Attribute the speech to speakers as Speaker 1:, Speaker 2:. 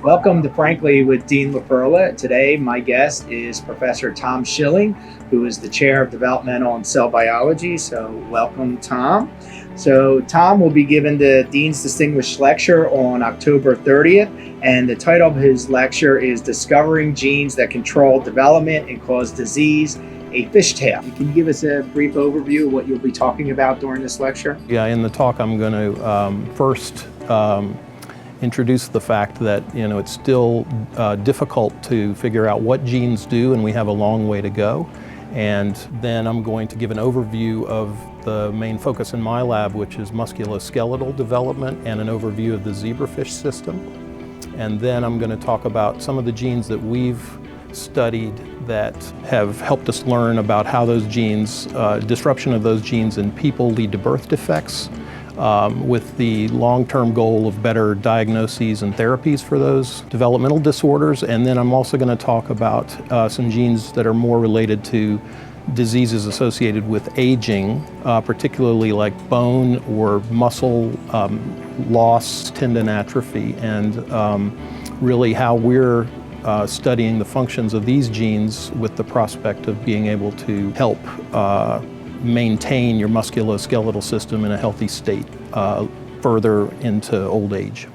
Speaker 1: Welcome to Frankly with Dean LaFerla. Today, my guest is Professor Tom Schilling, who is the chair of Developmental and Cell Biology. So, welcome, Tom. So, Tom will be given the Dean's Distinguished Lecture on October 30th, and the title of his lecture is Discovering Genes That Control Development and Cause Disease, a Fishtail. Can you give us a brief overview of what you'll be talking about during this lecture?
Speaker 2: Yeah, in the talk I'm going to first introduce the fact that it's still difficult to figure out what genes do, and we have a long way to go. And then I'm going to give an overview of the main focus in my lab, which is musculoskeletal development, and an overview of the zebrafish system. And then I'm going to talk about some of the genes that we've studied that have helped us learn about how those genes, disruption of those genes in people lead to birth defects, with the long-term goal of better diagnoses and therapies for those developmental disorders. And then I'm also going to talk about some genes that are more related to diseases associated with aging, particularly like bone or muscle loss, tendon atrophy, and really how we're studying the functions of these genes with the prospect of being able to help maintain your musculoskeletal system in a healthy state further into old age.